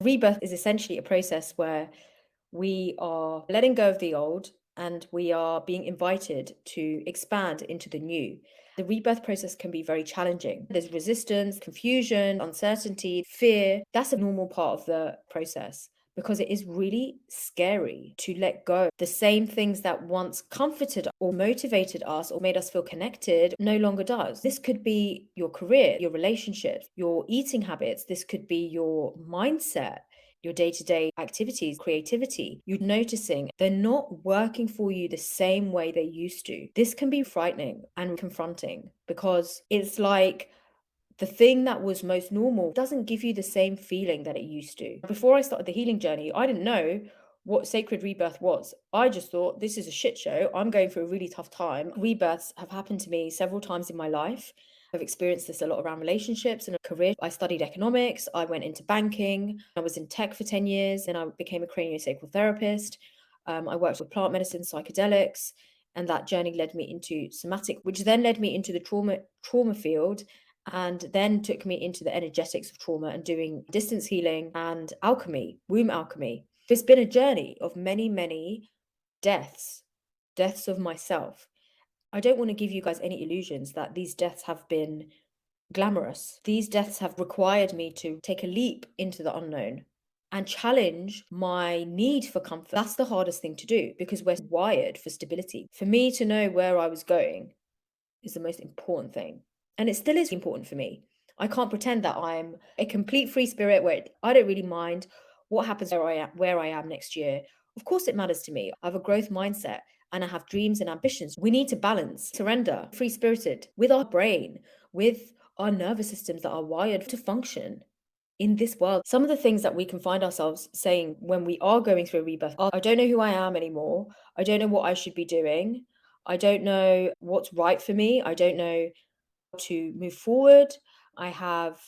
Rebirth is essentially a process where we are letting go of the old and we are being invited to expand into the new. The rebirth process can be very challenging. There's resistance, confusion, uncertainty, fear. That's a normal part of the process because it is really scary to let go. The same things that once comforted or motivated us or made us feel connected no longer does. This could be your career, your relationships, your eating habits. This could be your mindset, your day-to-day activities, creativity. You're noticing they're not working for you the same way they used to. This can be frightening and confronting because it's like the thing that was most normal doesn't give you the same feeling that it used to. Before I started the healing journey, I didn't know what sacred rebirth was. I just thought, this is a shit show. I'm going through a really tough time. Rebirths have happened to me several times in my life. I've experienced this a lot around relationships and a career. I studied economics. I went into banking. I was in tech for 10 years. And I became a craniosacral therapist. I worked with plant medicine, psychedelics, and that journey led me into somatic, which then led me into the trauma field, and then took me into the energetics of trauma and doing distance healing and alchemy, womb alchemy. It's been a journey of many, many deaths of myself. I don't want to give you guys any illusions that these deaths have been glamorous. These deaths have required me to take a leap into the unknown and challenge my need for comfort. That's the hardest thing to do because we're wired for stability. For me to know where I was going is the most important thing. And it still is important for me. I can't pretend that I'm a complete free spirit where I don't really mind what happens where I am next year. Of course it matters to me. I have a growth mindset and I have dreams and ambitions. We need to balance, surrender, free spirited with our brain, with our nervous systems that are wired to function in this world. Some of the things that we can find ourselves saying when we are going through a rebirth are, I don't know who I am anymore. I don't know what I should be doing. I don't know what's right for me. I don't know how to move forward. I have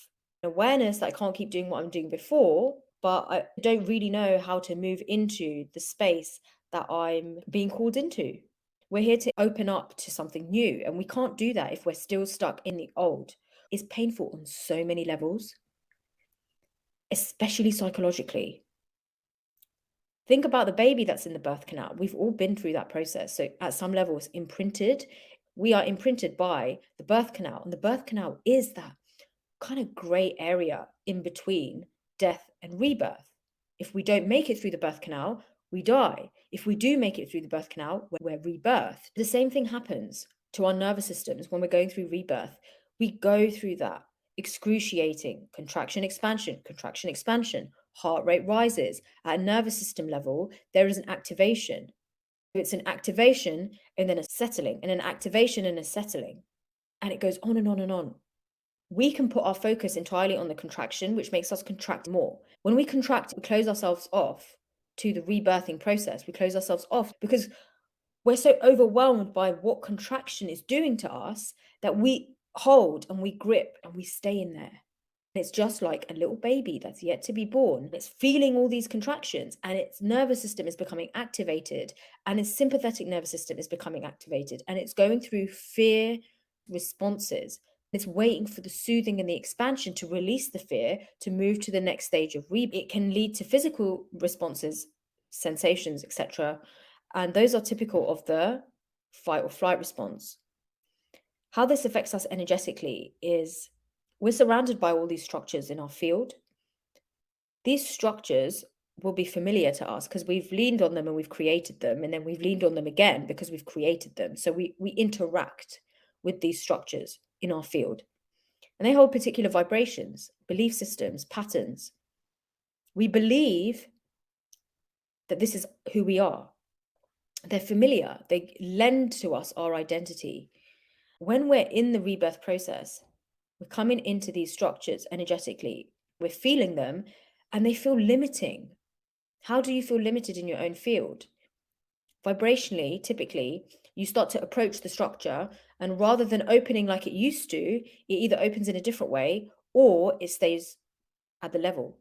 an awareness that I can't keep doing what I'm doing before, but I don't really know how to move into the space that I'm being called into. We're here to open up to something new, and we can't do that if we're still stuck in the old. It's painful on so many levels, especially psychologically. Think about the baby that's in the birth canal. We've all been through that process. So at some level, it's imprinted. We are imprinted by the birth canal. And the birth canal is that kind of gray area in between death and rebirth. If we don't make it through the birth canal, we die. If we do make it through the birth canal, we're rebirthed. The same thing happens to our nervous systems when we're going through rebirth. We go through that excruciating contraction, expansion, heart rate rises. At a nervous system level, there is an activation. It's an activation and then a settling, and an activation and a settling. And it goes on and on and on. We can put our focus entirely on the contraction, which makes us contract more. When we contract, we close ourselves off to the rebirthing process. We close ourselves off because we're so overwhelmed by what contraction is doing to us that we hold and we grip and we stay in there. It's just like a little baby that's yet to be born. It's feeling all these contractions and its nervous system is becoming activated and its sympathetic nervous system is becoming activated and it's going through fear responses. It's waiting for the soothing and the expansion to release the fear to move to the next stage of rebirth. It can lead to physical responses, sensations, etc. And those are typical of the fight or flight response. How this affects us energetically is we're surrounded by all these structures in our field. These structures will be familiar to us because we've leaned on them and we've created them, and then we've leaned on them again because we've created them. So we interact with these structures in our field. And they hold particular vibrations, belief systems, patterns. We believe that this is who we are. They're familiar. They lend to us our identity. When we're in the rebirth process, we're coming into these structures energetically. We're feeling them and they feel limiting. How do you feel limited in your own field? Vibrationally, typically, you start to approach the structure and rather than opening like it used to, it either opens in a different way or it stays at the level.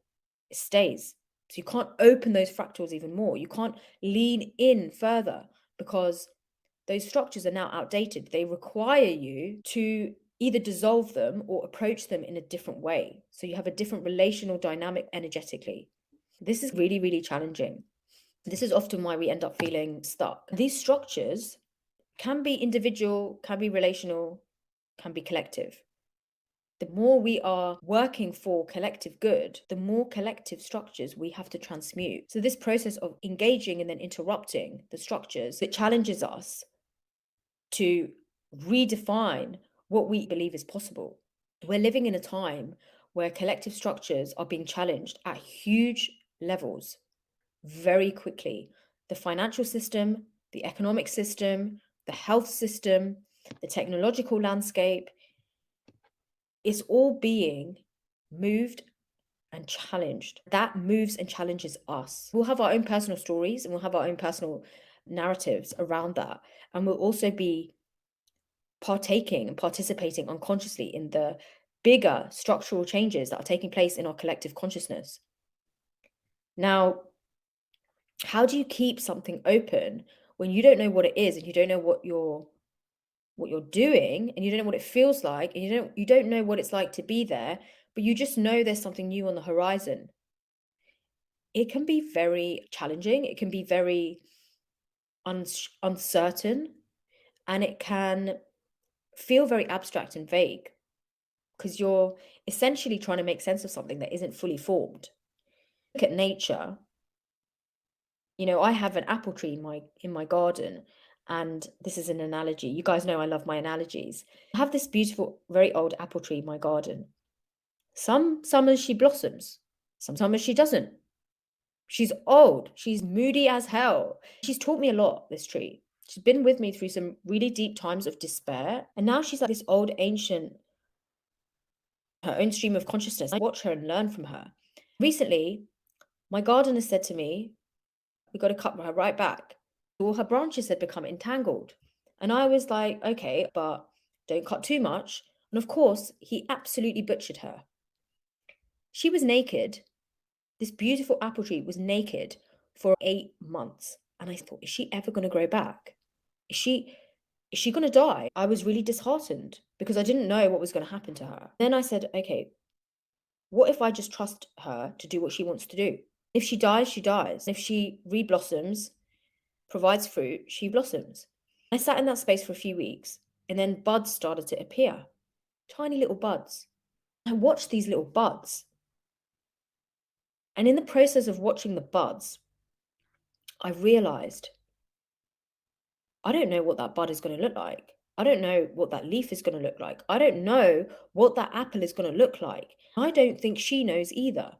It stays. So you can't open those fractals even more. You can't lean in further because those structures are now outdated. They require you to either dissolve them or approach them in a different way. So you have a different relational dynamic energetically. This is really, really challenging. This is often why we end up feeling stuck. These structures can be individual, can be relational, can be collective. The more we are working for collective good, the more collective structures we have to transmute. So this process of engaging and then interrupting the structures, it challenges us to redefine what we believe is possible. We're living in a time where collective structures are being challenged at huge levels very quickly. The financial system, the economic system, the health system, the technological landscape, it's all being moved and challenged. That moves and challenges us. We'll have our own personal stories and we'll have our own personal narratives around that. And we'll also be partaking and participating unconsciously in the bigger structural changes that are taking place in our collective consciousness. Now, how do you keep something open when you don't know what it is and you don't know what you're doing and you don't know what it feels like and you don't know what it's like to be there, but you just know there's something new on the horizon? It can be very challenging. It can be very uncertain, and it can feel very abstract and vague because you're essentially trying to make sense of something that isn't fully formed. Look at nature. You know, I have an apple tree in my garden, and this is an analogy. You guys know I love my analogies. I have this beautiful, very old apple tree in my garden. Some summers she blossoms, some summers she doesn't. She's old, she's moody as hell. She's taught me a lot, this tree. She's been with me through some really deep times of despair, and now she's like this old ancient, her own stream of consciousness. I watch her and learn from her. Recently, my gardener said to me, we got to cut her right back. All her branches had become entangled. And I was like, okay, but don't cut too much. And of course, he absolutely butchered her. She was naked. This beautiful apple tree was naked for 8 months. And I thought, is she ever going to grow back? Is she going to die? I was really disheartened because I didn't know what was going to happen to her. Then I said, okay, what if I just trust her to do what she wants to do? If she dies, she dies. If she reblossoms, provides fruit, she blossoms. I sat in that space for a few weeks, and then buds started to appear. Tiny little buds. I watched these little buds. And in the process of watching the buds, I realized I don't know what that bud is going to look like. I don't know what that leaf is going to look like. I don't know what that apple is going to look like. I don't think she knows either.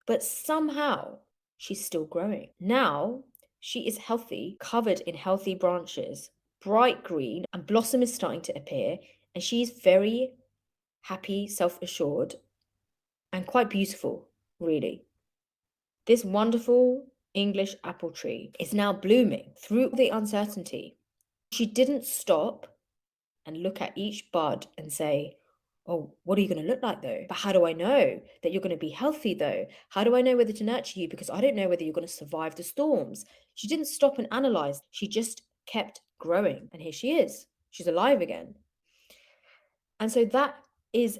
But somehow she's still growing. Now she is healthy, covered in healthy branches, bright green, and blossom is starting to appear. And she's very happy, self-assured, and quite beautiful, really. This wonderful English apple tree is now blooming through the uncertainty. She didn't stop and look at each bud and say, oh, what are you going to look like though? But how do I know that you're going to be healthy though? How do I know whether to nurture you? Because I don't know whether you're going to survive the storms. She didn't stop and analyze. She just kept growing. And here she is. She's alive again. And so that is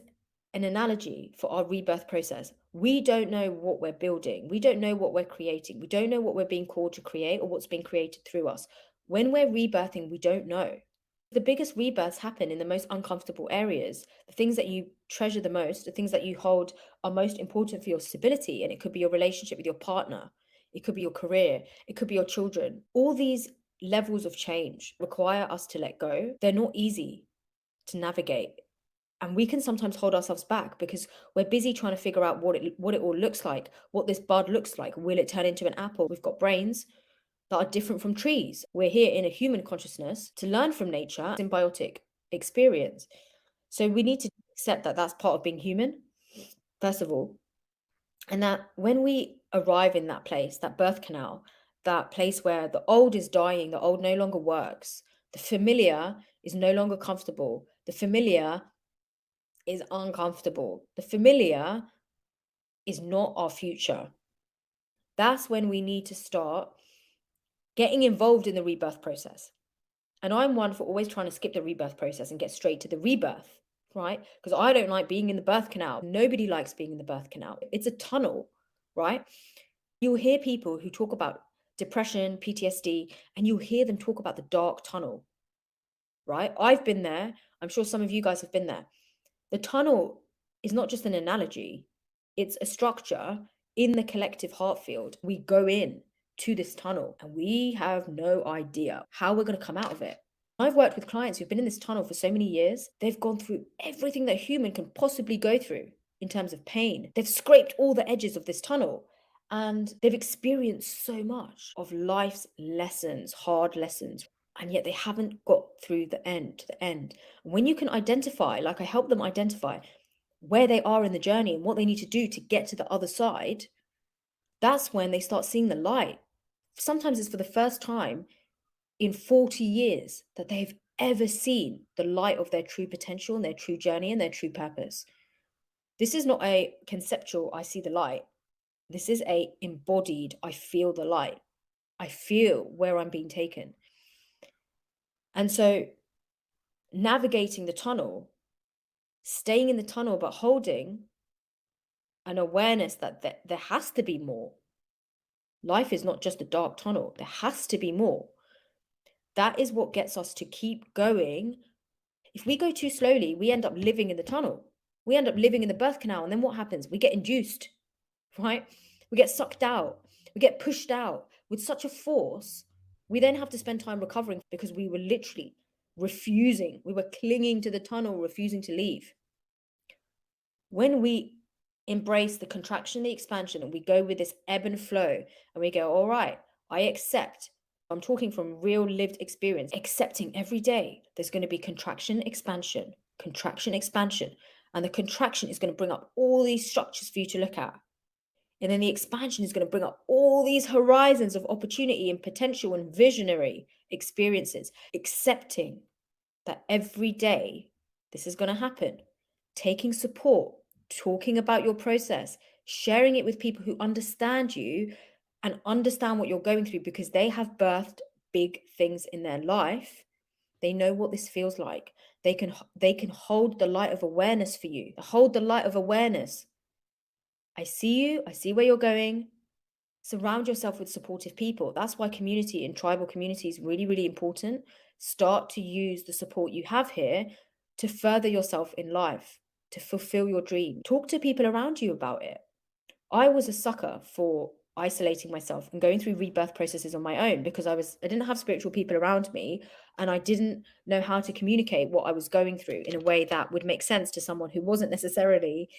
an analogy for our rebirth process. We don't know what we're building. We don't know what we're creating. We don't know what we're being called to create or what's being created through us. When we're rebirthing, we don't know. The biggest rebirths happen in the most uncomfortable areas. The things that you treasure the most, the things that you hold are most important for your stability. And it could be your relationship with your partner. It could be your career. It could be your children. All these levels of change require us to let go. They're not easy to navigate. And we can sometimes hold ourselves back because we're busy trying to figure out what it all looks like, what this bud looks like. Will it turn into an apple? We've got brains that are different from trees. We're here in a human consciousness to learn from nature, symbiotic experience. So we need to accept that that's part of being human, first of all. And that when we arrive in that place, that birth canal, that place where the old is dying, the old no longer works, the familiar is no longer comfortable, the familiar is uncomfortable, the familiar is not our future. That's when we need to start getting involved in the rebirth process. And I'm one for always trying to skip the rebirth process and get straight to the rebirth, right? Because I don't like being in the birth canal. Nobody likes being in the birth canal. It's a tunnel, right? You'll hear people who talk about depression, PTSD, and you'll hear them talk about the dark tunnel, right? I've been there. I'm sure some of you guys have been there. The tunnel is not just an analogy, it's a structure in the collective heart field. We go in to this tunnel and we have no idea how we're going to come out of it. I've worked with clients who've been in this tunnel for so many years. They've gone through everything that a human can possibly go through in terms of pain. They've scraped all the edges of this tunnel and they've experienced so much of life's lessons, hard lessons, and yet they haven't got through the end to the end. When you can identify, like I help them identify where they are in the journey and what they need to do to get to the other side, that's when they start seeing the light. Sometimes it's for the first time in 40 years that they've ever seen the light of their true potential and their true journey and their true purpose. This is not a conceptual, I see the light. This is a embodied, I feel the light. I feel where I'm being taken. And so navigating the tunnel, staying in the tunnel, but holding an awareness that there has to be more. Life is not just a dark tunnel. There has to be more. That is what gets us to keep going. If we go too slowly, we end up living in the tunnel. We end up living in the birth canal. And then what happens? We get induced, right? We get sucked out. We get pushed out with such a force. We then have to spend time recovering because we were literally refusing. We were clinging to the tunnel, refusing to leave. When we embrace the contraction, the expansion, and we go with this ebb and flow, and we go, all right, I accept. I'm talking from real lived experience, accepting every day there's going to be contraction, expansion, and the contraction is going to bring up all these structures for you to look at. And then the expansion is going to bring up all these horizons of opportunity and potential and visionary experiences, accepting that every day this is going to happen, taking support, talking about your process, sharing it with people who understand you and understand what you're going through because they have birthed big things in their life. They know what this feels like. They can hold the light of awareness for you. Hold the light of awareness. I see you. I see where you're going. Surround yourself with supportive people. That's why community and tribal community is really, really important. Start to use the support you have here to further yourself in life, to fulfill your dream. Talk to people around you about it. I was a sucker for isolating myself and going through rebirth processes on my own because I didn't have spiritual people around me and I didn't know how to communicate what I was going through in a way that would make sense to someone who wasn't necessarily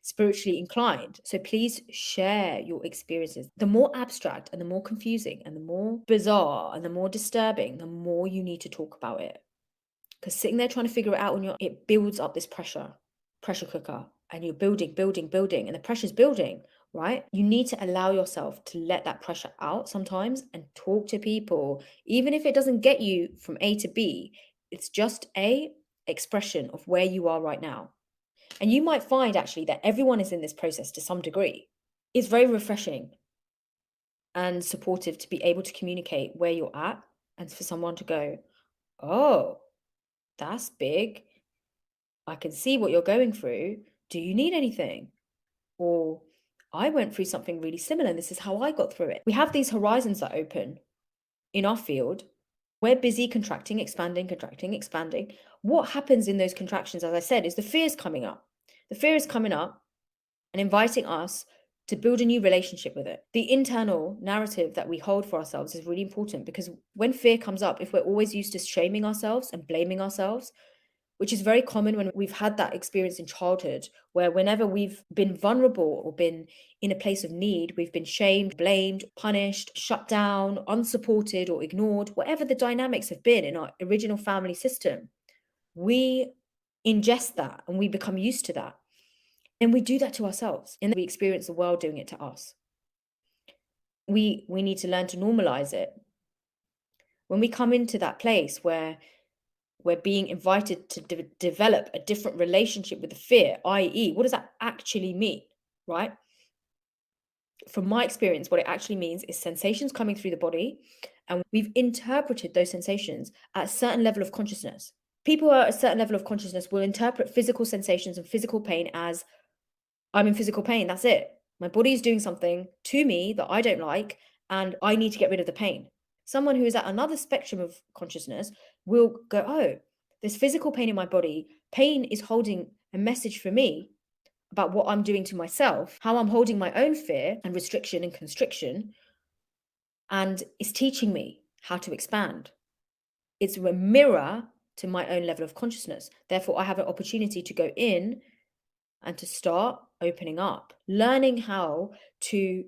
spiritually inclined. So please share your experiences. The more abstract and the more confusing and the more bizarre and the more disturbing, the more you need to talk about it. Because sitting there trying to figure it out it builds up this pressure cooker, and you're building, and the pressure's building, right? You need to allow yourself to let that pressure out sometimes and talk to people. Even if it doesn't get you from A to B, it's just a expression of where you are right now. And you might find actually that everyone is in this process to some degree. It's very refreshing and supportive to be able to communicate where you're at and for someone to go, oh, that's big. I can see what you're going through. Do you need anything? Or I went through something really similar and this is how I got through it. We have these horizons that open in our field. We're busy contracting, expanding. What happens in those contractions, as I said, is the fear is coming up. The fear is coming up and inviting us to build a new relationship with it. The internal narrative that we hold for ourselves is really important because when fear comes up, if we're always used to shaming ourselves and blaming ourselves, which is very common when we've had that experience in childhood, where whenever we've been vulnerable or been in a place of need, we've been shamed, blamed, punished, shut down, unsupported or ignored, whatever the dynamics have been in our original family system, we ingest that and we become used to that. And we do that to ourselves and we experience the world doing it to us. We need to learn to normalize it. When we come into that place where we're being invited to develop a different relationship with the fear, i.e., what does that actually mean, right? From my experience, what it actually means is sensations coming through the body, and we've interpreted those sensations at a certain level of consciousness. People who are at a certain level of consciousness will interpret physical sensations and physical pain as, I'm in physical pain, that's it. My body is doing something to me that I don't like, and I need to get rid of the pain. Someone who is at another spectrum of consciousness will go, oh, there's physical pain in my body. Pain is holding a message for me about what I'm doing to myself, how I'm holding my own fear and restriction and constriction, and it's teaching me how to expand. It's a mirror to my own level of consciousness. Therefore, I have an opportunity to go in and to start opening up, learning how to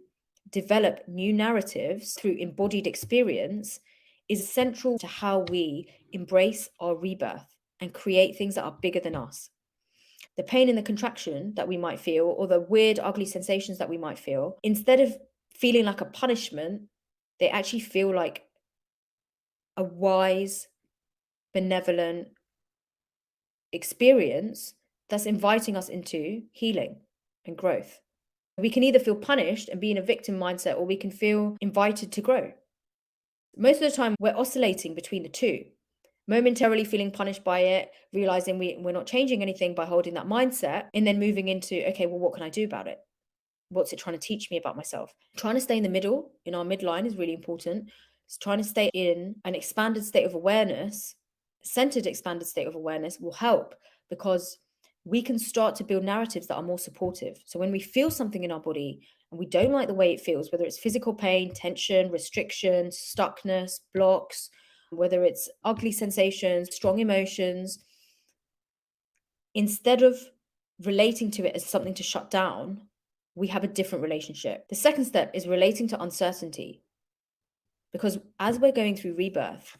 develop new narratives through embodied experience is central to how we embrace our rebirth and create things that are bigger than us. The pain and the contraction that we might feel, or the weird, ugly sensations that we might feel, instead of feeling like a punishment, they actually feel like a wise, benevolent experience that's inviting us into healing and growth. We can either feel punished and be in a victim mindset, or we can feel invited to grow. Most of the time, we're oscillating between the two, momentarily feeling punished by it, realizing we're not changing anything by holding that mindset, and then moving into, okay, well, what can I do about it? What's it trying to teach me about myself? Trying to stay in the middle, in our midline, is really important. It's trying to stay in an expanded state of awareness, centered expanded state of awareness will help, because we can start to build narratives that are more supportive. So when we feel something in our body and we don't like the way it feels, whether it's physical pain, tension, restriction, stuckness, blocks, whether it's ugly sensations, strong emotions, instead of relating to it as something to shut down, we have a different relationship. The second step is relating to uncertainty. Because as we're going through rebirth,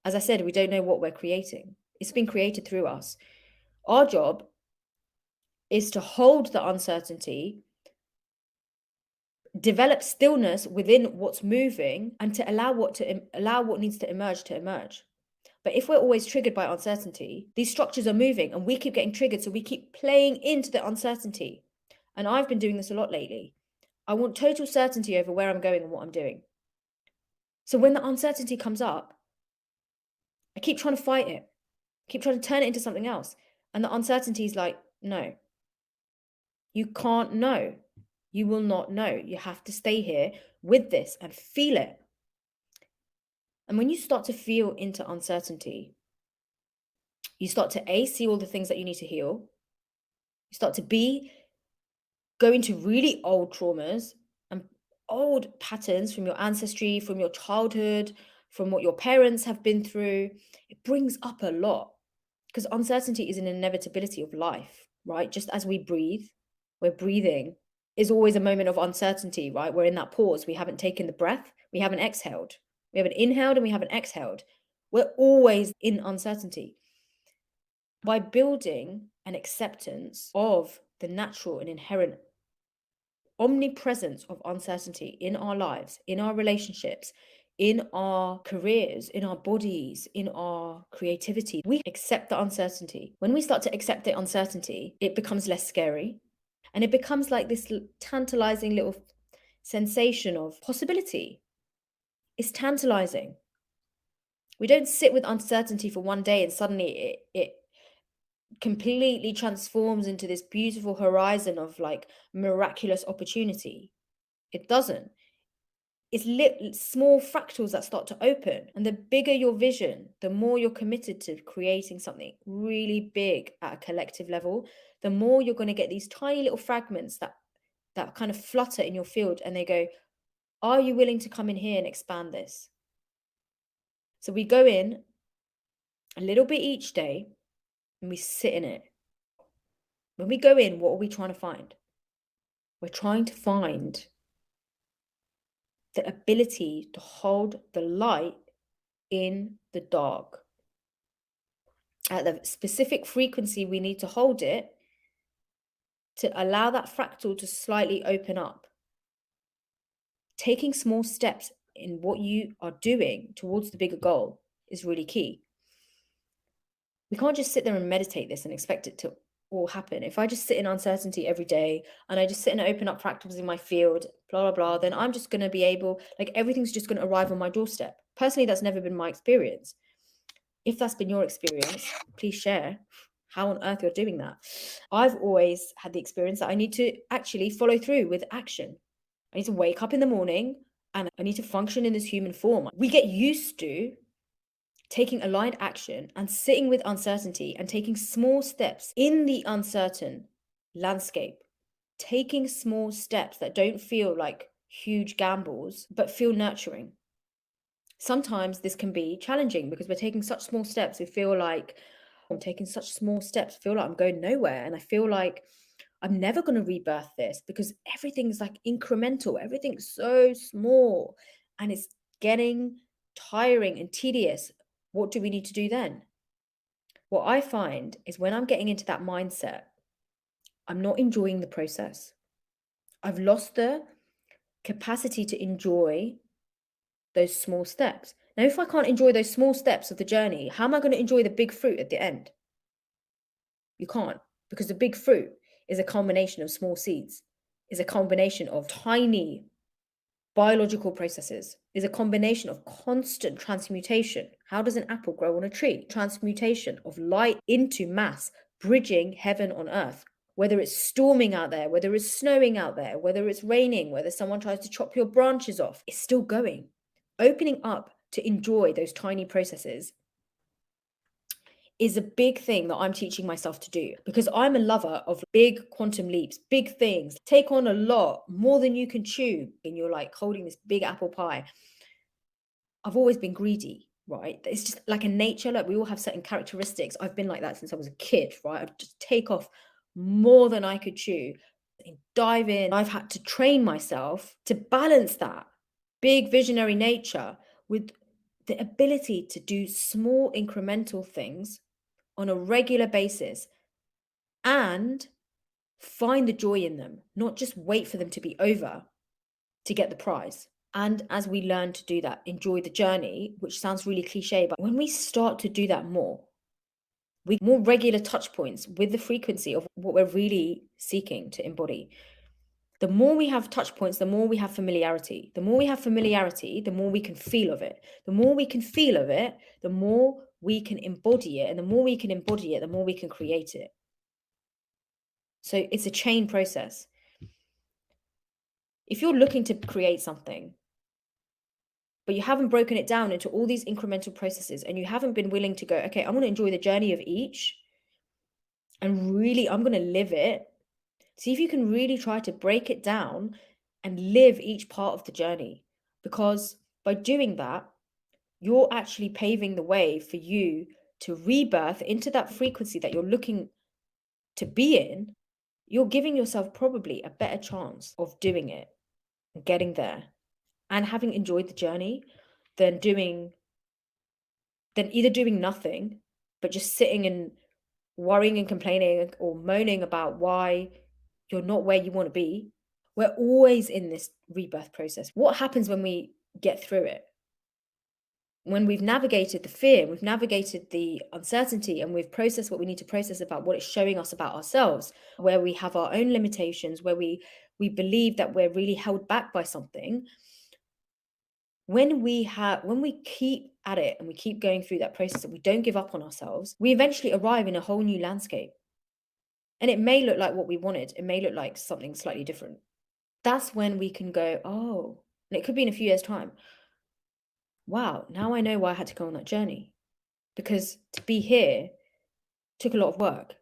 as I said, we don't know what we're creating. It's been created through us. Our job is to hold the uncertainty, develop stillness within what's moving, and to allow what needs to emerge. But if we're always triggered by uncertainty, these structures are moving and we keep getting triggered, so we keep playing into the uncertainty. And I've been doing this a lot lately. I want total certainty over where I'm going and what I'm doing. So when the uncertainty comes up, I keep trying to fight it, keep trying to turn it into something else. And the uncertainty is like, no, you can't know. You will not know. You have to stay here with this and feel it. And when you start to feel into uncertainty, you start to see all the things that you need to heal. You start to go into really old traumas and old patterns from your ancestry, from your childhood, from what your parents have been through. It brings up a lot, because uncertainty is an inevitability of life, right? Just as we breathe, we're breathing is always a moment of uncertainty, right? We're in that pause. We haven't taken the breath. We haven't exhaled. We haven't inhaled and we haven't exhaled. We're always in uncertainty. By building an acceptance of the natural and inherent omnipresence of uncertainty in our lives, in our relationships, in our careers, in our bodies, in our creativity, we accept the uncertainty. When we start to accept the uncertainty, it becomes less scary. And it becomes like this tantalizing little sensation of possibility. It's tantalizing. We don't sit with uncertainty for one day and suddenly it completely transforms into this beautiful horizon of like miraculous opportunity. It doesn't. It's small fractals that start to open. And the bigger your vision, the more you're committed to creating something really big at a collective level, the more you're going to get these tiny little fragments that kind of flutter in your field, and they go, are you willing to come in here and expand this? So we go in a little bit each day and we sit in it. When we go in, what are we trying to find? We're trying to find the ability to hold the light in the dark. At the specific frequency we need to hold it to allow that fractal to slightly open up. Taking small steps in what you are doing towards the bigger goal is really key. We can't just sit there and meditate this and expect it to all happen. If I just sit in uncertainty every day and I just sit and open up fractals in my field, blah, blah, blah, then I'm just going to be able, like everything's just going to arrive on my doorstep. Personally, that's never been my experience. If that's been your experience, please share. how on earth you're doing that. I've always had the experience that I need to actually follow through with action. I need to wake up in the morning and I need to function in this human form. We get used to taking aligned action and sitting with uncertainty and taking small steps in the uncertain landscape, taking small steps that don't feel like huge gambles, but feel nurturing. Sometimes this can be challenging because we're taking such small steps. We feel like I'm taking such small steps, feel like I'm going nowhere. And I feel like I'm never going to rebirth this because everything's like incremental, everything's so small and it's getting tiring and tedious. What do we need to do then? What I find is when I'm getting into that mindset, I'm not enjoying the process. I've lost the capacity to enjoy those small steps. Now, if I can't enjoy those small steps of the journey, how am I going to enjoy the big fruit at the end? You can't, because the big fruit is a combination of small seeds, is a combination of tiny biological processes, is a combination of constant transmutation. How does an apple grow on a tree? Transmutation of light into mass, bridging heaven on earth. Whether it's storming out there, whether it's snowing out there, whether it's raining, whether someone tries to chop your branches off, it's still going. Opening up to enjoy those tiny processes is a big thing that I'm teaching myself to do because I'm a lover of big quantum leaps, big things. Take on a lot, more than you can chew, and you're like holding this big apple pie. I've always been greedy, right? It's just like a nature, like we all have certain characteristics. I've been like that since I was a kid, right? I'd just take off more than I could chew and dive in. I've had to train myself to balance that big visionary nature with the ability to do small incremental things on a regular basis and find the joy in them, not just wait for them to be over to get the prize. And as we learn to do that, enjoy the journey, which sounds really cliche, but when we start to do that more, we more regular touch points with the frequency of what we're really seeking to embody. The more we have touch points, the more we have familiarity. The more we have familiarity, the more we can feel of it. The more we can feel of it, the more we can embody it. And the more we can embody it, the more we can create it. So it's a chain process. If you're looking to create something, but you haven't broken it down into all these incremental processes and you haven't been willing to go, okay, I'm going to enjoy the journey of each and really, I'm going to live it. See if you can really try to break it down and live each part of the journey. Because by doing that, you're actually paving the way for you to rebirth into that frequency that you're looking to be in. You're giving yourself probably a better chance of doing it and getting there and having enjoyed the journey than either doing nothing, but just sitting and worrying and complaining or moaning about why you're not where you want to be. We're always in this rebirth process. What happens when we get through it? When we've navigated the fear, we've navigated the uncertainty, and we've processed what we need to process about what it's showing us about ourselves, where we have our own limitations, where we believe that we're really held back by something. When we keep at it and we keep going through that process and we don't give up on ourselves, we eventually arrive in a whole new landscape. And it may look like what we wanted. It may look like something slightly different. That's when we can go, oh, and it could be in a few years' time. Wow, now I know why I had to go on that journey. Because to be here took a lot of work.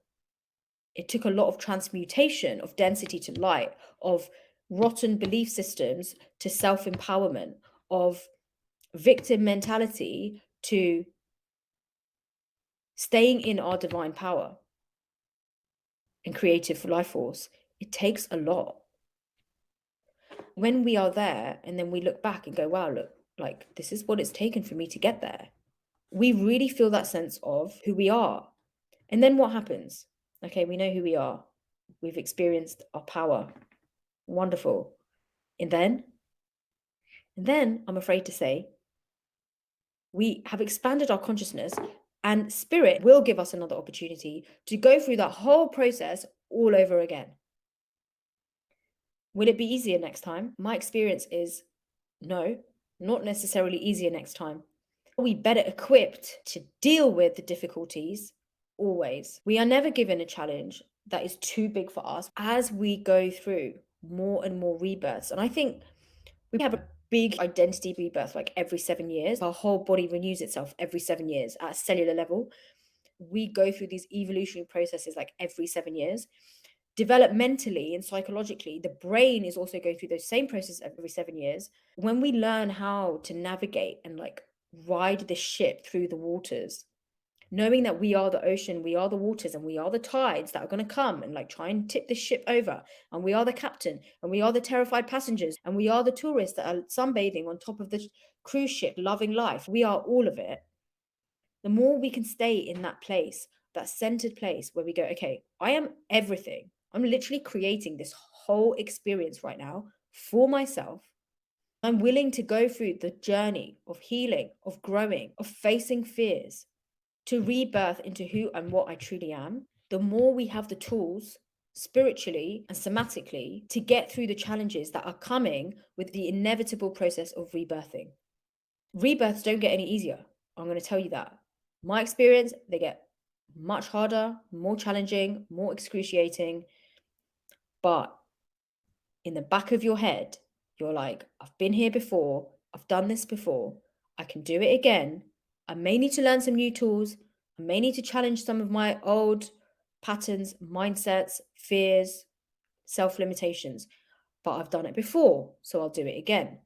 It took a lot of transmutation of density to light, of rotten belief systems to self-empowerment, of victim mentality to staying in our divine power and creative life force. It takes a lot. When we are there and then we look back and go, wow, look, like this is what it's taken for me to get there. We really feel that sense of who we are. And then what happens? Okay, we know who we are. We've experienced our power. Wonderful. And then I'm afraid to say, we have expanded our consciousness, and spirit will give us another opportunity to go through that whole process all over again. Will it be easier next time? My experience is no, not necessarily easier next time. Are we better equipped to deal with the difficulties always. We are never given a challenge that is too big for us as we go through more and more rebirths. And I think we have a big identity rebirth like every 7 years. Our whole body renews itself every 7 years at a cellular level. We go through these evolutionary processes like every 7 years. Developmentally and psychologically, the brain is also going through those same processes every 7 years. When we learn how to navigate and like ride the ship through the waters, knowing that we are the ocean, we are the waters, and we are the tides that are going to come and like try and tip the ship over, and we are the captain, and we are the terrified passengers, and we are the tourists that are sunbathing on top of the cruise ship, loving life. We are all of it. The more we can stay in that place, that centered place where we go, okay, I am everything. I'm literally creating this whole experience right now for myself. I'm willing to go through the journey of healing, of growing, of facing fears, to rebirth into who and what I truly am. The more we have the tools spiritually and somatically to get through the challenges that are coming with the inevitable process of rebirthing. Rebirths don't get any easier. I'm going to tell you that. My experience, they get much harder, more challenging, more excruciating. But in the back of your head, you're like, I've been here before. I've done this before. I can do it again. I may need to learn some new tools. I may need to challenge some of my old patterns, mindsets, fears, self-limitations. But I've done it before, so I'll do it again.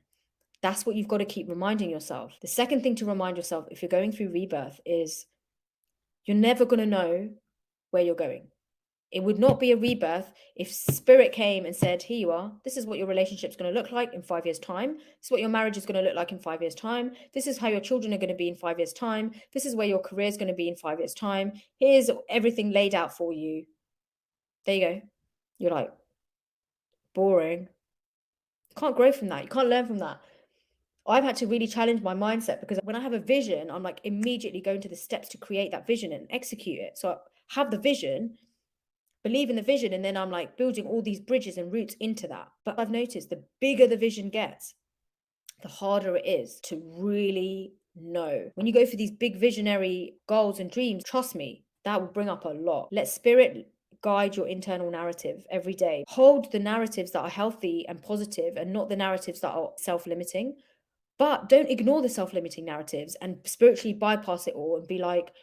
That's what you've got to keep reminding yourself. The second thing to remind yourself if you're going through rebirth is you're never going to know where you're going. It would not be a rebirth if spirit came and said, here you are. This is what your relationship's going to look like in 5 years' time. This is what your marriage is going to look like in 5 years' time. This is how your children are going to be in 5 years' time. This is where your career is going to be in 5 years' time. Here's everything laid out for you. There you go. You're like, boring. You can't grow from that. You can't learn from that. I've had to really challenge my mindset because when I have a vision, I'm like immediately going to the steps to create that vision and execute it. So I have the vision, believe in the vision, and then I'm like building all these bridges and routes into that. But I've noticed the bigger the vision gets, the harder it is to really know. When you go for these big visionary goals and dreams, trust me, that will bring up a lot. Let spirit guide your internal narrative every day. Hold the narratives that are healthy and positive and not the narratives that are self-limiting. But don't ignore the self-limiting narratives and spiritually bypass it all and be like,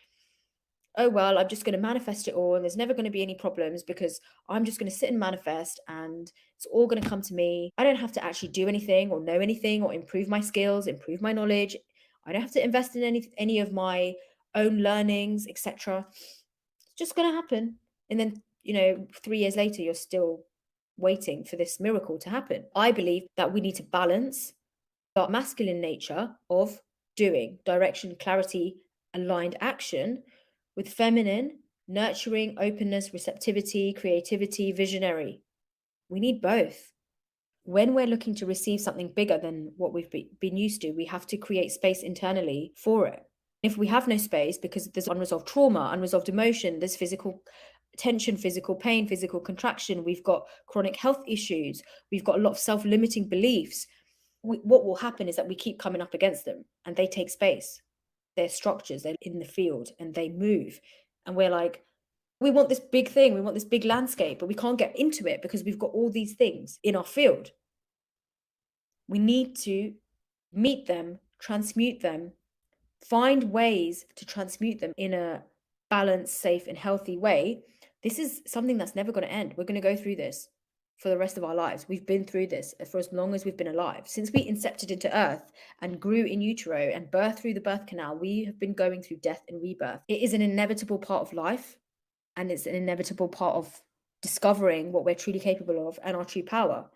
oh, well, I'm just going to manifest it all and there's never going to be any problems because I'm just going to sit and manifest and it's all going to come to me. I don't have to actually do anything or know anything or improve my skills, improve my knowledge. I don't have to invest in any of my own learnings, etc. It's just going to happen. And then, 3 years later, you're still waiting for this miracle to happen. I believe that we need to balance our masculine nature of doing, direction, clarity, aligned action with feminine, nurturing, openness, receptivity, creativity, visionary. We need both. When we're looking to receive something bigger than what we've been used to, we have to create space internally for it. If we have no space because there's unresolved trauma, unresolved emotion, there's physical tension, physical pain, physical contraction, we've got chronic health issues, we've got a lot of self-limiting beliefs, what will happen is that we keep coming up against them and they take space. They're structures, they're in the field and they move. And we're like, we want this big thing, we want this big landscape, but we can't get into it because we've got all these things in our field. We need to meet them, transmute them, find ways to transmute them in a balanced, safe, and healthy way. This is something that's never going to end. We're going to go through this for the rest of our lives. We've been through this for as long as we've been alive. Since we incepted into earth and grew in utero and birthed through the birth canal, we have been going through death and rebirth. It is an inevitable part of life, and it's an inevitable part of discovering what we're truly capable of and our true power.